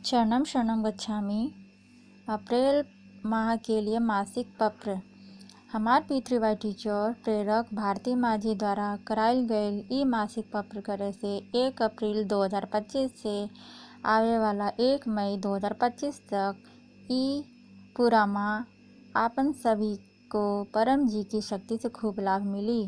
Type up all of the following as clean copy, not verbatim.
शरणम शरणम गच्छामि। अप्रैल माह के लिए मासिक पत्र। हमार पितृवाई टीचर प्रेरक भारती माझी द्वारा करायल गयल ई मासिक पत्र करे से 1 अप्रैल 2025 से आवे वाला 1 मई 2025 तक ई पूरा माह आपन सभी को परम जी की शक्ति से खूब लाभ मिली।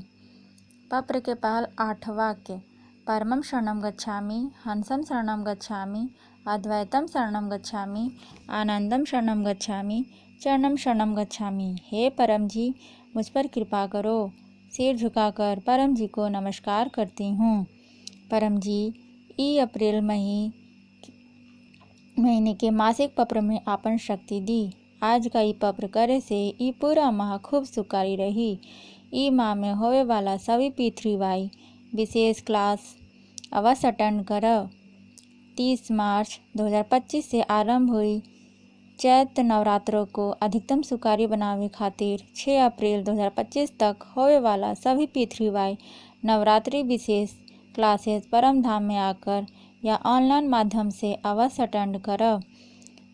पत्र के पहल 8 वाक्य। परमम शरणम गच्छामि, हंसम शरणम गच्छामि, अद्वैतम शरणम गच्छामि, आनंदम शरणम गच्छामि, चरणम शरणम गच्छामि। हे परम जी, मुझ पर कृपा करो। सिर झुकाकर परम जी को नमस्कार करती हूँ। परम जी, ई अप्रैल महीने के मासिक पत्र में आपन शक्ति दी। आज का ई पत्र करे से ई पूरा माह खूब सुकारी रही। ई माह में होवे वाला सभी पितृवाई विशेष क्लास अवश्य अटेंड करब। 30 मार्च 2025 से आरंभ हुई चैत्र नवरात्रों को अधिकतम सुकारी बनावे खातिर 6 अप्रैल 2025 तक होवे वाला सभी पितृवाई नवरात्रि विशेष क्लासेस परम धाम में आकर या ऑनलाइन माध्यम से अवश्य अटेंड करब।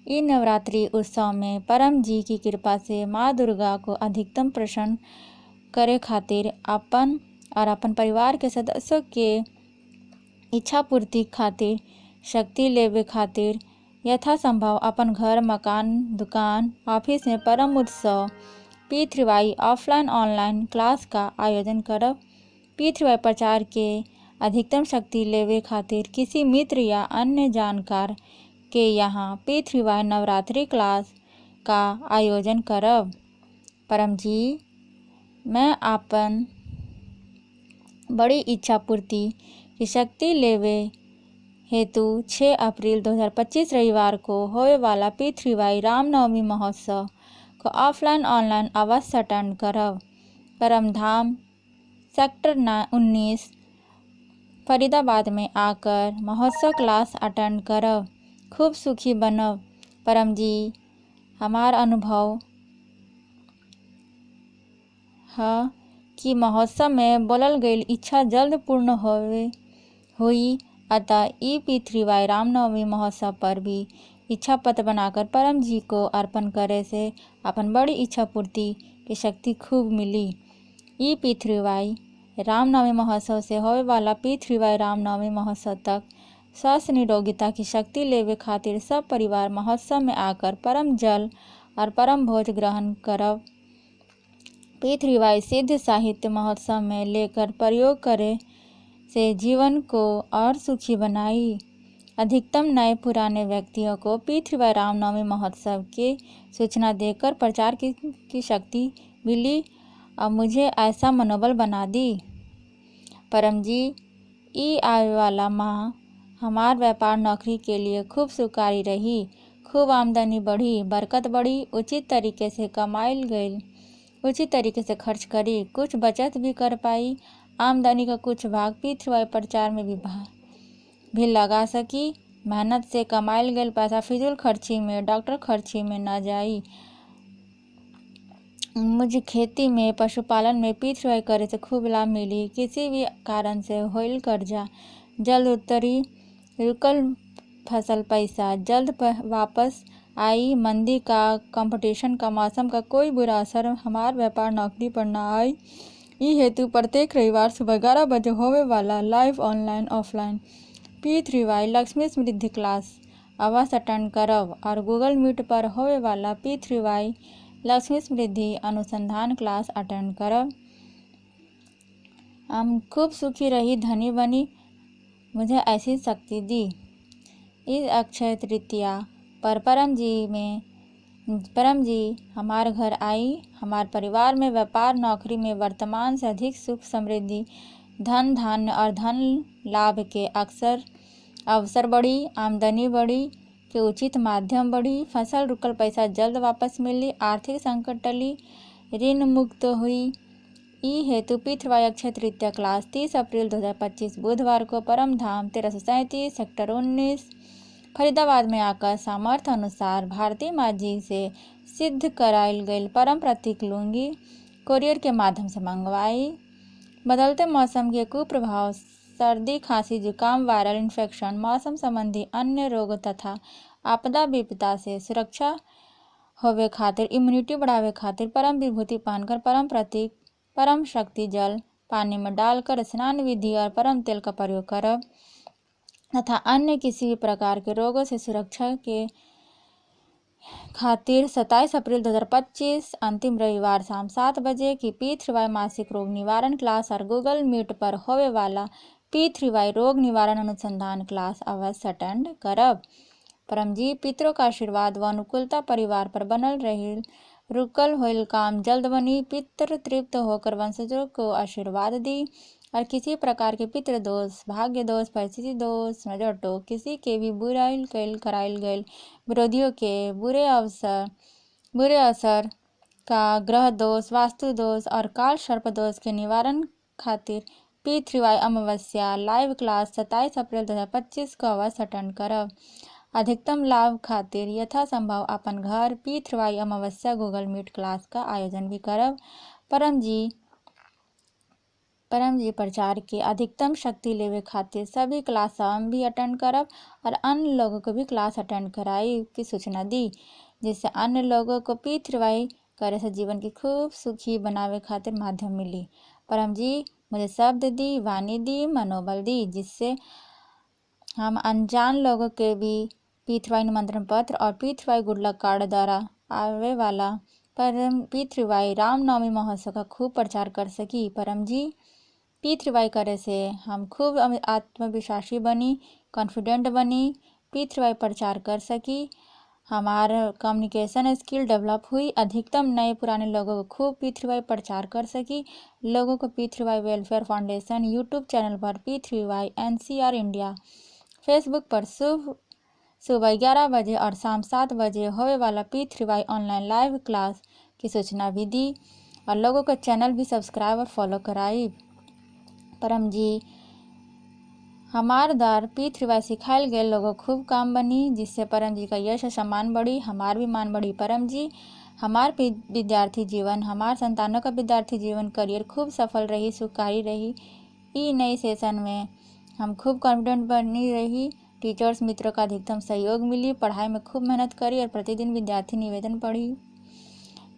ई नवरात्रि उत्सव में परम जी की कृपा से माँ दुर्गा को अधिकतम प्रसन्न करे खातिर अपन और अपन परिवार के सदस्यों के इच्छा पूर्ति खातिर शक्ति लेवे खातिर यथासंभव अपन घर, मकान, दुकान, ऑफिस में परम उत्सव पितृवाई ऑफलाइन ऑनलाइन क्लास का आयोजन करब। पितृवाई प्रचार के अधिकतम शक्ति लेवे खातिर किसी मित्र या अन्य जानकार के यहाँ पितृवाई नवरात्रि क्लास का आयोजन करब। परम जी, मैं आपन बड़ी इच्छा पूर्ति की शक्ति लेवे हेतु 6 अप्रैल 2025 रविवार को होए वाला पितृवाई रामनवमी महोत्सव को ऑफलाइन ऑनलाइन अवश्य अटेंड करब। परमधाम सेक्टर 19 फरीदाबाद में आकर महोत्सव क्लास अटेंड करब। खूब सुखी बनब। परम जी, हमार अनुभव है कि महोत्सव में बोलल गई इच्छा जल्द पूर्ण हुई। अतः ई पितृवाई रामनवमी महोत्सव पर भी इच्छा पत्र बनाकर परम जी को अर्पण करे से अपन बड़ी इच्छा पूर्ति की शक्ति खूब मिली। ई पितृवाई रामनवमी महोत्सव से होवे वाला पितृवाई रामनवमी महोत्सव तक स्वास्थ्य निरोगिता की शक्ति लेवे खातिर सब परिवार महोत्सव में आकर परम जल और परम भोज ग्रहण करब। पितृवाई सिद्ध साहित्य महोत्सव में लेकर प्रयोग करे से जीवन को और सुखी बनाई। अधिकतम नए पुराने व्यक्तियों को पितृवाई रामनवमी महोत्सव की सूचना देकर प्रचार की शक्ति मिली और मुझे ऐसा मनोबल बना दी। परम जी, ई आने वाला माह हमार व्यापार नौकरी के लिए खूब सुकारी रही। खूब आमदनी बढ़ी, बरकत बढ़ी, उचित तरीके से कमाइल गई, उचित तरीके से खर्च करी, कुछ बचत भी कर पाई। आमदनी का कुछ भाग पितृवाई प्रचार में भी लगा सकी। मेहनत से कमाइल गयल पैसा फिजूल खर्ची में, डॉक्टर खर्ची में न जाई। मुझे खेती में, पशुपालन में पितृवाई करे से खूब लाभ मिली। किसी भी कारण से होइल कर्जा जल्द उतरी, रुकल फसल पैसा जल्द वापस आई। मंदी का, कंपटीशन का, मौसम का कोई बुरा असर हमार व्यापार नौकरी पर न आई। ई हेतु प्रत्येक रविवार सुबह 11 बजे होवे वाला लाइव ऑनलाइन ऑफलाइन पितृवाई लक्ष्मी समृद्धि क्लास अवश्य अटेंड करब और गूगल मीट पर होवे वाला पितृवाई लक्ष्मी समृद्धि अनुसंधान क्लास अटेंड करब। हम खूब सुखी रही, धनी बनी, मुझे ऐसी शक्ति दी। इस अक्षय तृतीया पर परम जी हमार घर आई। हमार परिवार में व्यापार नौकरी में वर्तमान से अधिक सुख समृद्धि, धन धान्य और धन लाभ के अवसर बढ़ी। आमदनी बढ़ी के उचित माध्यम बढ़ी। फसल रुकल पैसा जल्द वापस मिली। आर्थिक संकट टली, ऋण मुक्त हुई। ई हेतु पितृवाई अक्षय तृतीया क्लास 30 अप्रैल 2025 बुधवार को परम धाम 1337 सेक्टर 19 फरीदाबाद में आकर सामर्थ्य अनुसार भारती माँ जी से सिद्ध करायल गई परम प्रतीक लूंगी कोरियर के माध्यम से मंगवाई। बदलते मौसम के कुप्रभाव सर्दी, खांसी, जुकाम, वायरल इन्फेक्शन, मौसम संबंधी अन्य रोग तथा आपदा विपदा से सुरक्षा होवे खातिर, इम्यूनिटी बढ़ावे खातिर परम विभूति पहनकर, परम प्रतीक, परम शक्ति जल पानी में डालकर स्नान विधि और परम तेल का प्रयोग करब तथा अन्य किसी भी प्रकार के रोगों से सुरक्षा के खातिर 27 अप्रैल 2025 अंतिम रविवार शाम 7 बजे की P3Y मासिक रोग निवारण क्लास और गूगल मीट पर होवे वाला P3Y रोग निवारण अनुसंधान क्लास अवश्य अटेंड करब। परम जी पितरों का आशीर्वाद व अनुकूलता परिवार पर बनल रही, रुकल होइल काम जल्द बनी, पितर तृप्त होकर वंशजों को आशीर्वाद दी और किसी प्रकार के पितृ दोष, भाग्य दोष, परिस्थिति दोष, नजर टोक, किसी के भी बुराइल कैल कराइल गैल विरोधियों के बुरे असर का ग्रह दोष, वास्तु दोष और काल सर्प दोष के निवारण खातिर P3Y अमावस्या लाइव क्लास 27 अप्रैल 2025 को अवश्य अटेंड करब। अधिकतम लाभ खातिर यथासंभव अपन घर P3Y अमावस्या गूगल मीट क्लास का आयोजन भी करब। परम जी प्रचार की अधिकतम शक्ति लेवे खातिर सभी क्लास हम भी अटेंड करब और अन्य लोगों को भी क्लास अटेंड कराई की सूचना दी, जिससे अन्य लोगों को P3Y करे से जीवन की खूब सुखी बनावे खातिर माध्यम मिली। परम जी मुझे शब्द दी, वाणी दी, मनोबल दी, जिससे हम अनजान लोगों के भी P3Y निमंत्रण पत्र और P3Y गुड लक कार्ड द्वारा आवे वाला परम P3Y रामनवमी महोत्सव का खूब प्रचार कर सकी। परम जी P3Y करे से हम खूब आत्मविश्वासी बनी, कॉन्फिडेंट बनी, P3Y प्रचार कर सकी, हमारा कम्युनिकेशन स्किल डेवलप हुई, अधिकतम नए पुराने लोगों को खूब P3Y प्रचार कर सकी, लोगों को P3Y welfare foundation YouTube channel पर P3Y NCR इंडिया, फेसबुक पर सुबह 11 बजे और शाम 7 बजे होने वाला P3Y ऑनलाइन लाइव क्लास की सूचना भी दी और लोगों का चैनल भी सब्सक्राइब और फॉलो कराई। परम जी हमार द्वार P3Y सिखायल गए लोगों खूब काम बनी, जिससे परम जी का यश सम्मान बढ़ी, हमार भी मान बढ़ी। परम जी हमार विद्यार्थी जीवन, हमार संतानों का विद्यार्थी जीवन करियर खूब सफल रही, सुखारी रही। ई नई सेशन में हम खूब कॉन्फिडेंट बनी रही, टीचर्स मित्रों का अधिकतम सहयोग मिली, पढ़ाई में खूब मेहनत करी और प्रतिदिन विद्यार्थी निवेदन पढ़ी,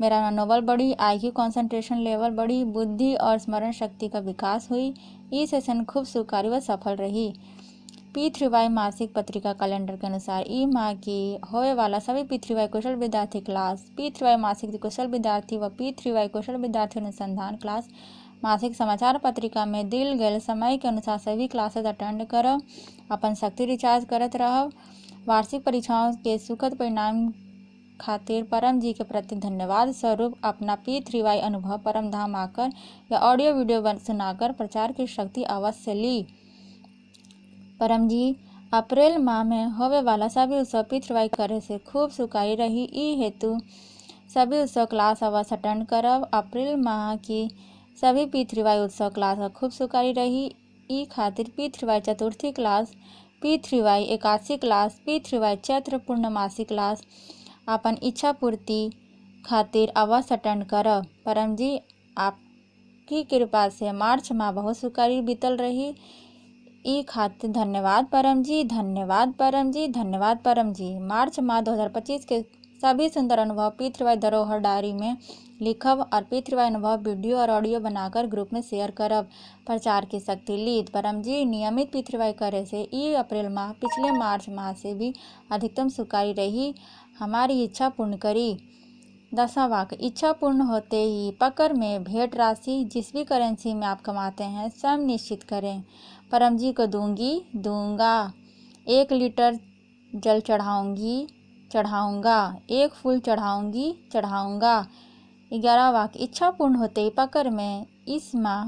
मेरा मनोबल बढ़ी, IQ कंसंट्रेशन लेवल बढ़ी, बुद्धि और स्मरण शक्ति का विकास हुई। ये सेशन खूब सुखारी व सफल रही। P3Y मासिक पत्रिका कैलेंडर के अनुसार ई माह की होने वाला सभी P3Y कुशल विद्यार्थी क्लास, P3Y मासिक कुशल विद्यार्थी व P3Y कुशल विद्यार्थी अनुसंधान क्लास मासिक समाचार पत्रिका में दिल गए समय के अनुसार सभी क्लासेस अटेंड करब, अपन शक्ति रिचार्ज करत रहब। वार्षिक परीक्षाओं के सुखद परिणाम खातिर परम जी के प्रति धन्यवाद स्वरूप अपना P3Y अनुभव परम धाम आकर या ऑडियो वीडियो सुनाकर प्रचार की शक्ति अवश्य ली। परम जी अप्रैल माह में होवे वाला सभी उत्सव P3Y करे से खूब सुखाई रही, ई हेतु सभी उत्सव क्लास अवश्य अटेंड करब। अप्रैल माह की सभी P3Y उत्सव क्लास खूब सुखाई रही, ई खातिर P3Y चतुर्थी क्लास, P3Y एकादशी क्लास, P3Y चैत्र पूर्णमासी क्लास अपन इच्छा पूर्ति खातिर अवश्य अटेंड करब। परम जी आपकी कृपा से मार्च माह बहुत सुखारी बीतल रही, ई खातिर धन्यवाद परम जी, धन्यवाद परम जी, धन्यवाद परम जी। मार्च माह 2025 के सभी सुंदर अनुभव P3Y धरोहर डायरी में लिखब और P3Y अनुभव वीडियो और ऑडियो बनाकर ग्रुप में शेयर करब, प्रचार की शक्ति ली। परम जी नियमित P3Y करे से ई अप्रैल माह पिछले मार्च माह से भी अधिकतम सुखाई रही, हमारी इच्छा पूर्ण करी। 10वां वाक्य, इच्छा पूर्ण होते ही पकड़ में भेंट राशि जिस भी करेंसी में आप कमाते हैं स्वयं निश्चित करें। परम जी को दूंगा, 1 लीटर जल चढ़ाऊंगा, 1 फूल चढ़ाऊंगा। 11वां वाक्य, इच्छा पूर्ण होते ही पकड़ में इस माह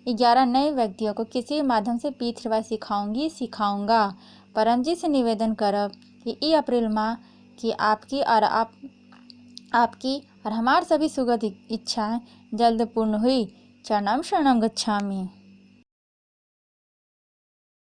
11 नए व्यक्तियों को किसी भी माध्यम से P3Y सिखाऊंगा। परम जी से निवेदन करब कि ई अप्रैल माह की आपकी और हमार सभी सुगत इच्छाएं जल्द पूर्ण हुई। चरणम शरणम गच्छामि।